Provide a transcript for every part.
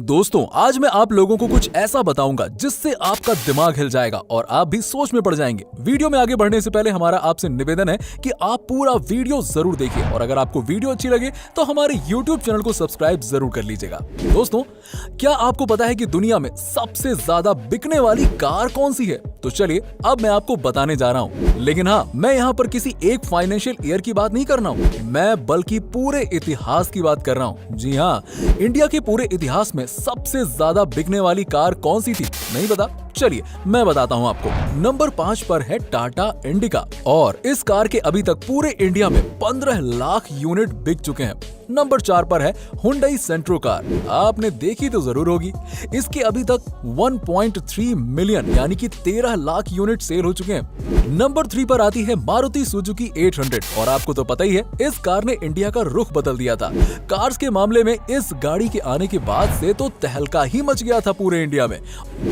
दोस्तों आज मैं आप लोगों को कुछ ऐसा बताऊंगा जिससे आपका दिमाग हिल जाएगा और आप भी सोच में पड़ जाएंगे। वीडियो में आगे बढ़ने से पहले हमारा आपसे निवेदन है कि आप पूरा वीडियो जरूर देखिए और अगर आपको वीडियो अच्छी लगे तो हमारे YouTube चैनल को सब्सक्राइब जरूर कर लीजिएगा। दोस्तों क्या आपको पता है कि दुनिया में सबसे ज्यादा बिकने वाली कार कौन सी है? तो चलिए अब मैं आपको बताने जा रहा हूँ। लेकिन हाँ, मैं यहाँ पर किसी एक फाइनेंशियल ईयर की बात नहीं कर रहा हूँ, मैं बल्कि पूरे इतिहास की बात कर रहा हूँ। जी हाँ, इंडिया के पूरे इतिहास में सबसे ज्यादा बिकने वाली कार कौन सी थी? नहीं पता? चलिए मैं बताता हूं आपको। नंबर 5 पर है टाटा इंडिका और इस कार के अभी तक पूरे इंडिया में 15 लाख यूनिट बिक चुके हैं। नंबर 4 पर है हुंडई सेंट्रो कार, आपने देखी तो जरूर होगी। इसके अभी तक 1.3 मिलियन यानी कि 13 लाख यूनिट सेल हो चुके हैं। नंबर 3 पर आती है मारुति सुजुकी 800 और आपको तो पता ही है इस कार ने इंडिया का रुख बदल दिया था। कार्स के मामले में इस गाड़ी के आने के बाद से तो तहलका ही मच गया था पूरे इंडिया में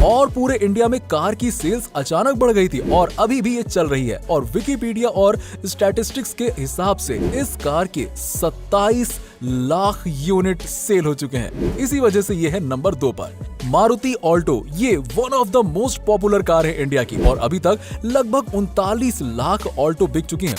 और पूरे इंडिया में कार की सेल्स अचानक बढ़ गई थी और अभी भी ये चल रही है। और विकिपीडिया और स्टैटिस्टिक्स के हिसाब से इस कार के 27 लाख यूनिट सेल हो चुके हैं। इसी वजह से ये है नंबर 2 पर। मारुति ऑल्टो ये one of the most popular car है इंडिया की और अभी तक लगभग 39 लाख ऑल्टो बिक चुकी हैं।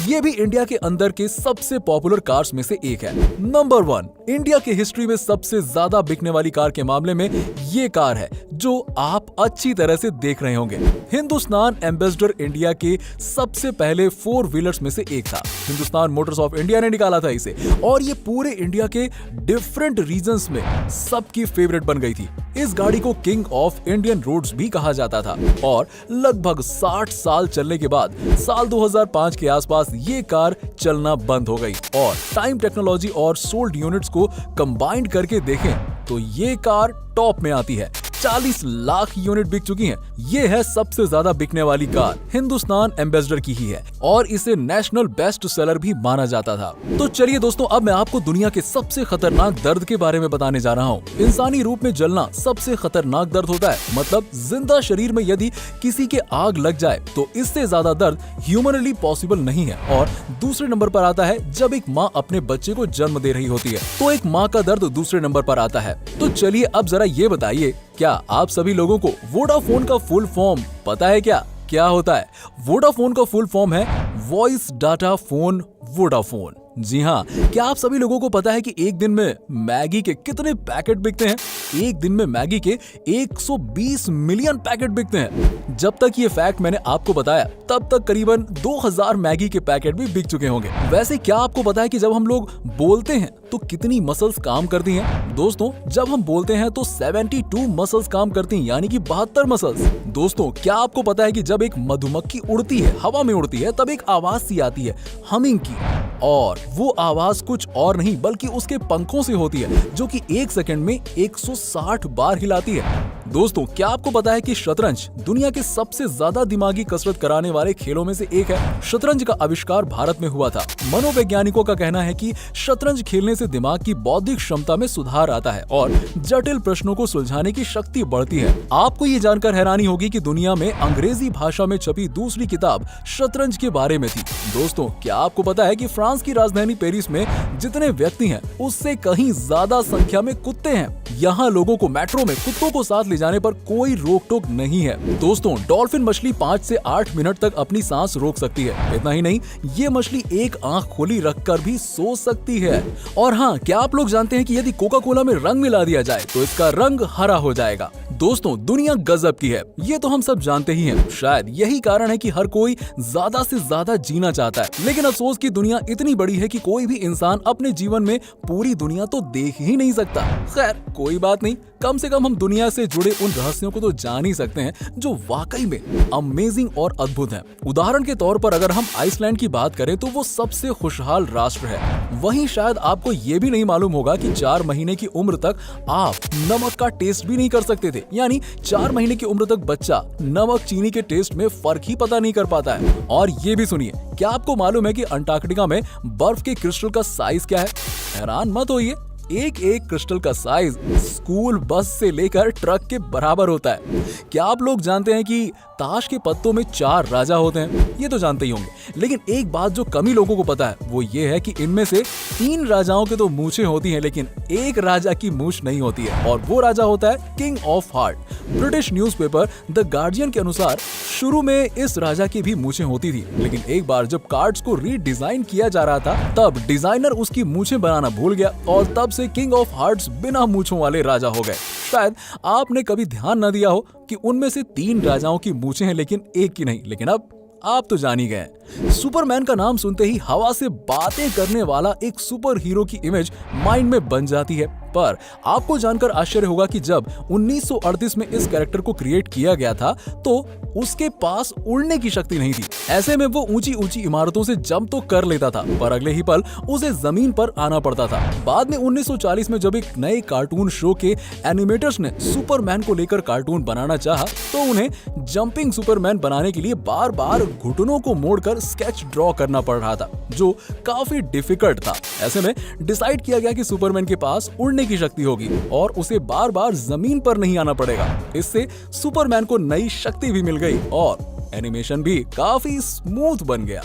ये भी इंडिया के अंदर के सबसे पॉपुलर कार्स में से एक है। नंबर 1 इंडिया के हिस्ट्री में सबसे ज्यादा बिकने वाली कार के मामले में ये कार है जो आप अच्छी तरह से देख रहे होंगे। हिंदुस्तान एम्बेसडर इंडिया के सबसे पहले 4 व्हीलर्स में से एक था। हिंदुस्तान मोटर्स ऑफ इंडिया ने निकाला था इसे और ये पूरे इंडिया के डिफरेंट रीजन्स में सबकी फेवरेट बन गई थी। इस गाड़ी को किंग ऑफ इंडियन रोड्स भी कहा जाता था और लगभग 60 साल चलने के बाद साल 2005 के आसपास ये कार चलना बंद हो गई और टाइम टेक्नोलॉजी और सोल्ड यूनिट्स को कंबाइंड करके देखें तो ये कार टॉप में आती है। 40 लाख यूनिट बिक चुकी हैं। ये है सबसे ज्यादा बिकने वाली कार, हिंदुस्तान एम्बेसडर की ही है और इसे नेशनल बेस्ट सेलर भी माना जाता था। तो चलिए दोस्तों अब मैं आपको दुनिया के सबसे खतरनाक दर्द के बारे में बताने जा रहा हूँ। इंसानी रूप में जलना सबसे खतरनाक दर्द होता है, मतलब जिंदा शरीर में यदि किसी के आग लग जाए तो इससे ज्यादा दर्द ह्यूमनली पॉसिबल नहीं है। और दूसरे नंबर पर आता है जब एक माँ अपने बच्चे को जन्म दे रही होती है, तो एक माँ का दर्द दूसरे नंबर पर आता है। तो चलिए अब जरा ये बताइए, क्या आप सभी लोगों को वोडाफोन का फुल फॉर्म पता है? क्या होता है? वोडाफोन का फुल फॉर्म है वॉइस डाटा फोन वोडाफोन। जी हाँ, क्या आप सभी लोगों को पता है कि एक दिन में मैगी के कितने पैकेट बिकते हैं? एक दिन में मैगी के 120 मिलियन पैकेट बिकते हैं। जब तक ये फैक्ट मैंने आपको बताया तब तक करीबन 2000 मैगी के पैकेट भी बिक चुके होंगे। वैसे क्या आपको पता है कि जब हम लोग बोलते हैं तो कितनी मसल्स काम करती हैं? दोस्तों जब हम बोलते हैं तो 72 मसल्स काम करती हैं, यानी कि 72 मसल्स। दोस्तों क्या आपको पता है कि जब एक मधुमक्खी उड़ती है, हवा में उड़ती है, तब एक आवाज सी आती है हमिंग की, और वो आवाज कुछ और नहीं बल्कि उसके पंखों से होती है जो कि 1 सेकंड में 160 बार हिलाती है। दोस्तों क्या आपको पता है कि शतरंज दुनिया के सबसे ज्यादा दिमागी कसरत कराने वाले खेलों में से एक है? शतरंज का आविष्कार भारत में हुआ था। मनोवैज्ञानिकों का कहना है कि शतरंज खेलने से दिमाग की बौद्धिक क्षमता में सुधार आता है और जटिल प्रश्नों को सुलझाने की शक्ति बढ़ती है। आपको ये जानकर हैरानी होगी कि दुनिया में अंग्रेजी भाषा में छपी दूसरी किताब शतरंज के बारे में थी। दोस्तों क्या आपको पता है कि फ्रांस की राजधानी पेरिस में जितने व्यक्ति हैं उससे कहीं ज्यादा संख्या में कुत्ते हैं। यहाँ लोगों को मेट्रो में कुत्तों को साथ ले जाने पर कोई रोक टोक नहीं है। दोस्तों डॉल्फिन मछली 5 से 8 मिनट तक अपनी सांस रोक सकती है। इतना ही नहीं, ये मछली एक आंख खोली रखकर भी सो सकती है। और हाँ, क्या आप लोग जानते हैं कि यदि कोका कोला में रंग मिला दिया जाए तो इसका रंग हरा हो जाएगा? दोस्तों दुनिया गजब की है, ये तो हम सब जानते ही हैं। शायद यही कारण है कि हर कोई ज्यादा से ज्यादा जीना चाहता है, लेकिन अफसोस की दुनिया इतनी बड़ी है कि कोई भी इंसान अपने जीवन में पूरी दुनिया तो देख ही नहीं सकता। खैर कोई बात नहीं, कम से कम हम दुनिया से जुड़े उन रहस्यों को तो जान ही सकते हैं जो वाकई में अमेजिंग और अद्भुत हैं। उदाहरण के तौर पर अगर हम आइसलैंड की बात करें तो वो सबसे खुशहाल राष्ट्र है। वहीं शायद आपको ये भी नहीं मालूम होगा कि 4 महीने की उम्र तक आप नमक का टेस्ट भी नहीं कर सकते थे, यानी 4 महीने की उम्र तक बच्चा नमक चीनी के टेस्ट में फर्क ही पता नहीं कर पाता है। और ये भी सुनिए, क्या आपको मालूम है कि अंटार्कटिका में बर्फ के क्रिस्टल का साइज क्या है? हैरान मत होइए, एक एक क्रिस्टल का साइज स्कूल बस से लेकर ट्रक के बराबर होता है। क्या आप लोग जानते हैं कि ताश के पत्तों में 4 राजा होते हैं? ये तो जानते ही होंगे, लेकिन एक बात जो कम ही लोगों को पता है वो ये है कि इनमें से 3 राजाओं के तो मूछें होती हैं, लेकिन एक राजा की मूछ नहीं होती है, और वो राजा होता है king of heart. British newspaper the guardian के अनुसार शुरू में इस राजा की भी मूछें होती थी, लेकिन एक बार जब कार्ड्स को रीडिजाइन किया जा रहा था तब डिजाइनर उसकी मूछें बनाना भूल गया और तब से किंग ऑफ हार्ट्स बिना मूछों वाले राजा हो गए। शायद आपने कभी ध्यान न दिया हो कि उनमें से 3 राजाओं की मूछें हैं लेकिन एक की नहीं, लेकिन अब आप तो जान ही गए। सुपरमैन का नाम सुनते ही हवा से बातें करने वाला एक सुपर हीरो की इमेज माइंड में बन जाती है, पर आपको जानकर आश्चर्य होगा कि जब 1938 में इस कैरेक्टर को क्रिएट किया गया था तो उसके पास उड़ने की शक्ति नहीं थी। ऐसे में वो ऊंची ऊंची इमारतों से जंप तो कर लेता था, पर अगले ही पल उसे जमीन पर आना पड़ता था। बाद में 1940 में जब एक नए कार्टून शो के एनिमेटर्स ने सुपरमैन को लेकर कार्टून बनाना चाहा तो उन्हें जंपिंग सुपरमैन बनाने के लिए बार बार घुटनों को मोड़कर स्केच ड्रॉ करना पड़ रहा था, जो काफी डिफिकल्ट था। ऐसे में डिसाइड किया गया कि सुपरमैन के पास उड़ने की शक्ति होगी और उसे बार बार जमीन पर नहीं आना पड़ेगा। इससे सुपरमैन को नई शक्ति भी मिल गई और एनिमेशन भी काफी स्मूथ बन गया।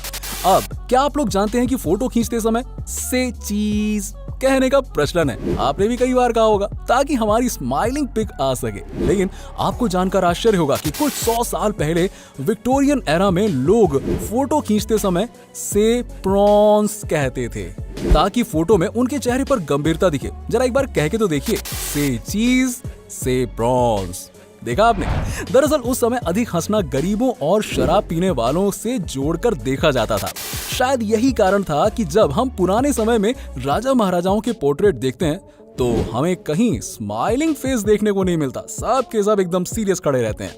अब क्या आप लोग जानते हैं कि फोटो खींचते समय से चीज कहने का प्रचलन है? आपने भी कई बार कहा होगा ताकि हमारी स्माइलिंग पिक आ सके, लेकिन आपको जानकर आश्चर्य होगा कि कुछ 100 साल पहले विक्टोरियन एरा में लोग फोटो खींचते समय से प्रॉन्स कहते थे ताकि फोटो में उनके चेहरे पर गंभीरता दिखे। जरा एक बार कह के तो देखिए, से चीज से प्रॉन्स। देखा आपने? दरअसल उस समय अधिक हंसना गरीबों और शराब पीने वालों से जोड़कर देखा जाता था। शायद यही कारण था कि जब हम पुराने समय में राजा महाराजाओं के पोर्ट्रेट देखते हैं तो हमें कहीं स्माइलिंग फेस देखने को नहीं मिलता। सब के सब एकदम सीरियस खड़े रहते हैं।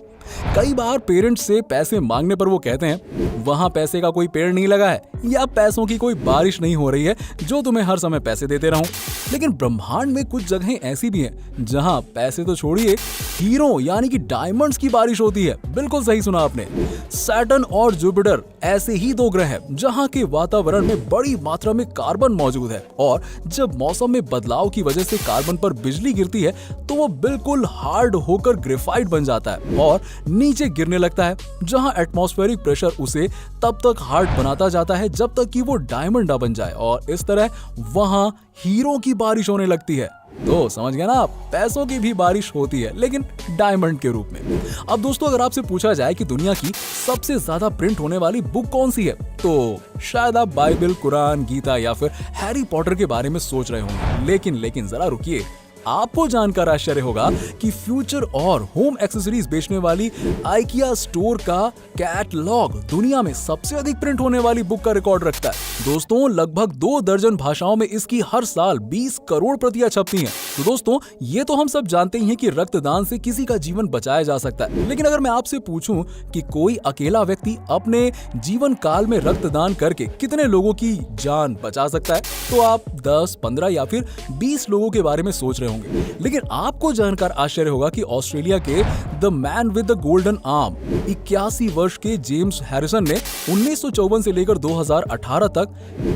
कई बार पेरेंट्स से पैसे मांगने पर वो कहते हैं वहां पैसे का कोई पेड़ नहीं लगा है या पैसों की कोई बारिश नहीं हो रही है जो तुम्हें हर समय पैसे देते रहूं। लेकिन ब्रह्मांड में कुछ जगहें ऐसी भी हैं जहां पैसे तो छोड़िए, हीरो यानी कि डायमंड्स की बारिश होती है। बिल्कुल सही सुना आपने। सैटर्न और जुपिटर ऐसे ही 2 ग्रह हैं जहां के वातावरण में बड़ी मात्रा में कार्बन मौजूद है, और जब मौसम में बदलाव की वजह से कार्बन पर बिजली गिरती है तो वो बिल्कुल हार्ड होकर ग्रेफाइट बन जाता है और नीचे गिरने लगता है, जहां एटमॉस्फेरिक प्रेशर उसे तब तक हार्ड बनाता जाता है जब तक कि वो डायमंड ना बन जाए, और इस तरह वहां हीरो की बारिश होने लगती है। तो समझ गए ना आप, पैसों की भी बारिश होती है लेकिन डायमंड के रूप में। अब दोस्तों, अगर आपसे पूछा जाए कि दुनिया की सबसे ज्यादा प्रिंट होने वाली बुक कौन सी है तो शायद आप बाइबल, कुरान, गीता या फिर हैरी पॉटर के बारे में सोच रहे होंगे। लेकिन जरा रुकिए, आपको जानकर आश्चर्य होगा कि फ्यूचर और होम एक्सेसरीज बेचने वाली आइकिया स्टोर का कैटलॉग दुनिया में सबसे अधिक प्रिंट होने वाली बुक का रिकॉर्ड रखता है। दोस्तों, लगभग 2 दर्जन भाषाओं में इसकी हर साल 20 करोड़ प्रतियां छपती हैं। तो दोस्तों, ये तो हम सब जानते ही हैं कि रक्तदान से किसी का जीवन बचाया जा सकता है, लेकिन अगर मैं आपसे पूछूं कि कोई अकेला व्यक्ति अपने जीवन काल में रक्तदान करके कितने लोगों की जान बचा सकता है, तो आप 10, 15 या फिर 20 लोगों के बारे में सोच रहे होंगे। लेकिन आपको जानकर आश्चर्य होगा कि ऑस्ट्रेलिया के the man with the golden arm 81 वर्ष के जेम्स हैरिसन ने 1954 से लेकर 2018 तक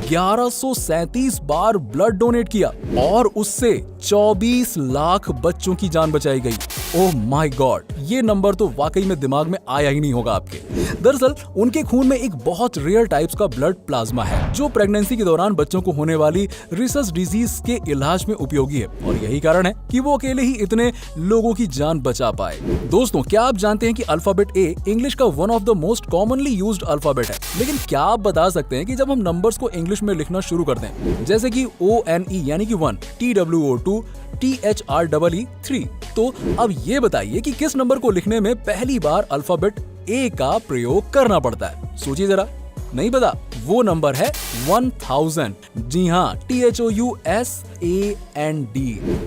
1137 बार ब्लड डोनेट किया और उससे 24 लाख बच्चों की जान बचाई गई। ओह माय गॉड, ये नंबर तो वाकई में दिमाग में आया ही नहीं होगा आपके। दरअसल उनके खून में एक बहुत रेयर टाइप्स का ब्लड प्लाज्मा है जो प्रेगनेंसी के दौरान बच्चों को होने वाली रिसस डिजीज के इलाज में उपयोगी है, और यही कारण है कि वो अकेले ही इतने लोगों की जान बचा पाए। दोस्तों, क्या आप जानते हैं कि अल्फाबेट ए इंग्लिश का one of the most commonly used alphabet है? लेकिन क्या आप बता सकते हैं कि जब हम नंबर्स को इंग्लिश में लिखना शुरू करते हैं, जैसे कि ONE यानी कि 1, TWO 2, THREE 3, तो अब ये बताइए कि किस नंबर को लिखने में पहली बार अल्फाबेट ए का प्रयोग करना पड़ता है? सोचिए जरा। नहीं पता? वो नंबर है 1000। जी हाँ, THOUSAND।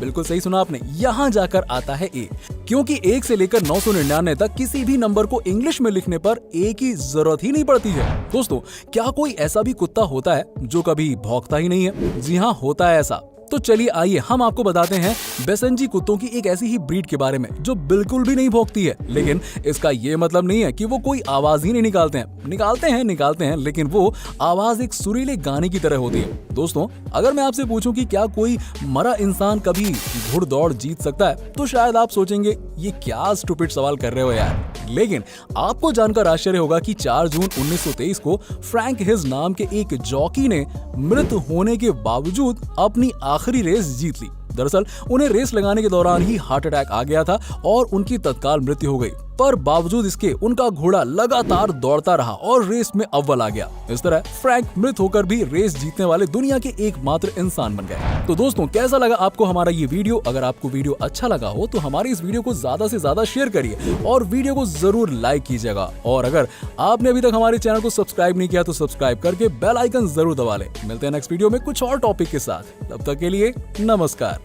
बिल्कुल सही सुना आपने, यहाँ जाकर आता है ए, क्योंकि 1 से लेकर 999 तक किसी भी नंबर को इंग्लिश में लिखने पर ए की जरूरत ही नहीं पड़ती है। दोस्तों, क्या कोई ऐसा भी कुत्ता होता है जो कभी भौंकता ही नहीं है? जी हाँ, होता है ऐसा। तो चलिए आइए हम आपको बताते हैं बेसेंजी कुत्तों की एक ऐसी ही ब्रीड के बारे में जो बिल्कुल भी नहीं भौंकती है, लेकिन इसका ये मतलब नहीं है कि वो कोई आवाज ही नहीं निकालते हैं, लेकिन वो आवाज एक सुरीले गाने की तरह होती है। दोस्तों, अगर मैं आपसे पूछूं कि क्या कोई मरा इंसान कभी घुड़दौड़ जीत सकता है, तो शायद आप सोचेंगे ये क्या स्टूपिड सवाल कर रहे हो यार। लेकिन आपको जानकर आश्चर्य होगा कि 4 जून 1923 को फ्रैंक हिज नाम के एक जॉकी ने मृत होने के बावजूद अपनी आखिरी रेस जीत ली। दरअसल उन्हें रेस लगाने के दौरान ही हार्ट अटैक आ गया था और उनकी तत्काल मृत्यु हो गई, पर बावजूद इसके उनका घोड़ा लगातार दौड़ता रहा और रेस में अव्वल आ गया। इस तरह फ्रैंक मृत होकर भी रेस जीतने वाले दुनिया के एकमात्र इंसान बन गए। तो दोस्तों, कैसा लगा आपको हमारा ये वीडियो? अगर आपको वीडियो अच्छा लगा हो तो हमारी इस वीडियो को ज्यादा से ज्यादा शेयर करिए और वीडियो को जरूर लाइक कीजिएगा। और अगर आपने अभी तक हमारे चैनल को सब्सक्राइब नहीं किया तो सब्सक्राइब करके बेल आइकन जरूर दबा लें। मिलते हैं नेक्स्ट वीडियो में कुछ और टॉपिक के साथ। तब तक के लिए नमस्कार।